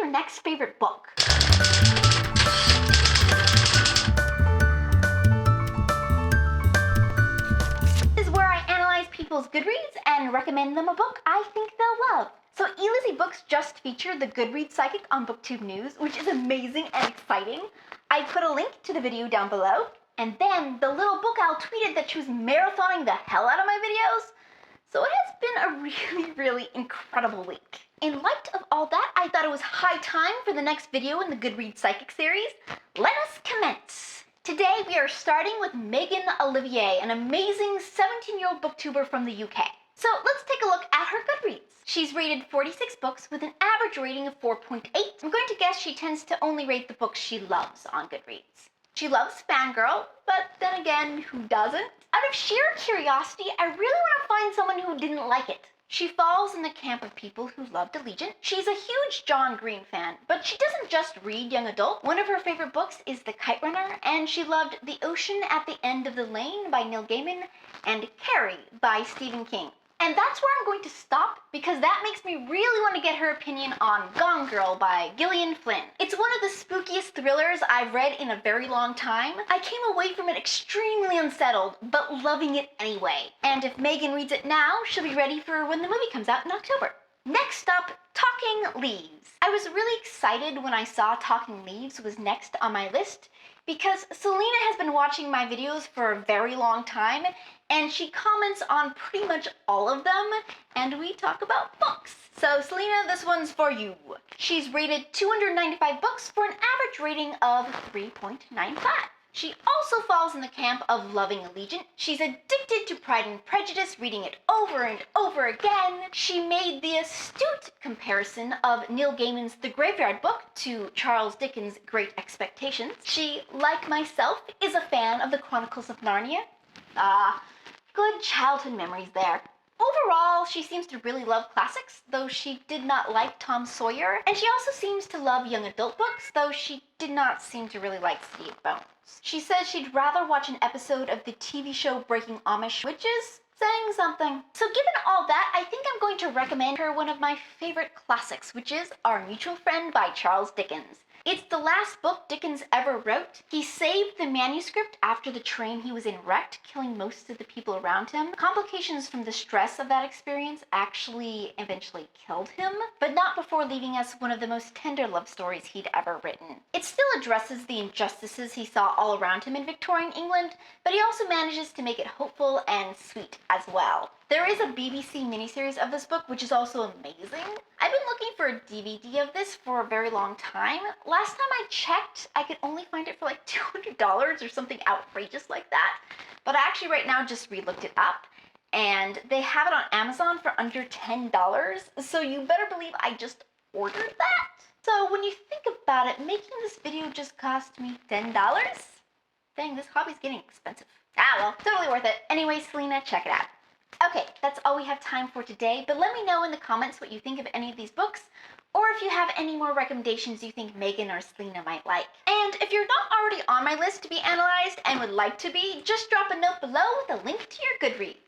your next favorite book. This is where I analyze people's Goodreads and recommend them a book I think they'll love. So eLizzie Books just featured the Goodreads Psychic on Booktube News, which is amazing and exciting. I put a link to the video down below, and then the little book owl tweeted that she was marathoning the hell out of my videos. So it has been a really incredible week. In light of all that, I thought it was high time for the next video in the Goodreads Psychic series. Let us commence. Today we are starting with Megan Olivier, an amazing 17-year-old booktuber from the UK. So let's take a look at her Goodreads. She's rated 46 books with an average rating of 4.8. I'm going to guess she tends to only rate the books she loves on Goodreads. She loves Fangirl, but then again, who doesn't? Out of sheer curiosity, I really want to find someone who didn't like it. She falls in the camp of people who loved Allegiant. She's a huge John Green fan, but she doesn't just read young adult. One of her favorite books is The Kite Runner, and she loved The Ocean at the End of the Lane by Neil Gaiman and Carrie by Stephen King. And that's where I'm going to stop, because that makes me really want to get her opinion on Gone Girl by Gillian Flynn. It's one of the spookiest thrillers I've read in a very long time. I came away from it extremely unsettled, but loving it anyway. And if Megan reads it now, she'll be ready for when the movie comes out in October. Next up, Talking Leaves. I was really excited when I saw Talking Leaves was next on my list, because Selena has been watching my videos for a very long time, and she comments on pretty much all of them, and we talk about books. So Selena, this one's for you. She's rated 295 books for an average rating of 3.95. She also falls in the camp of loving Allegiant. She's addicted to Pride and Prejudice, reading it over and over again. She made the astute comparison of Neil Gaiman's The Graveyard Book to Charles Dickens' Great Expectations. She, like myself, is a fan of the Chronicles of Narnia. Good childhood memories there. Overall, she seems to really love classics, though she did not like Tom Sawyer. And she also seems to love young adult books, though she did not seem to really like City of Bones. She says she'd rather watch an episode of the TV show Breaking Amish, which is saying something. So given all that, I think I'm going to recommend her one of my favorite classics, which is Our Mutual Friend by Charles Dickens. It's the last book Dickens ever wrote. He saved the manuscript after the train he was in wrecked, killing most of the people around him. Complications from the stress of that experience actually eventually killed him, but not before leaving us one of the most tender love stories he'd ever written. It still addresses the injustices he saw all around him in Victorian England, but he also manages to make it hopeful and sweet as well. There is a BBC miniseries of this book, which is also amazing. I've been looking for a DVD of this for a very long time. Last time I checked, I could only find it for like $200 or something outrageous like that. But I actually right now just re-looked it up, and they have it on Amazon for under $10. So you better believe I just ordered that. So when you think about it, making this video just cost me $10? Dang, this hobby's getting expensive. Well, totally worth it. Anyway, Selena, check it out. Okay, that's all we have time for today, but let me know in the comments what you think of any of these books, or if you have any more recommendations you think Megan or Selena might like. And if you're not already on my list to be analyzed and would like to be, just drop a note below with a link to your Goodreads.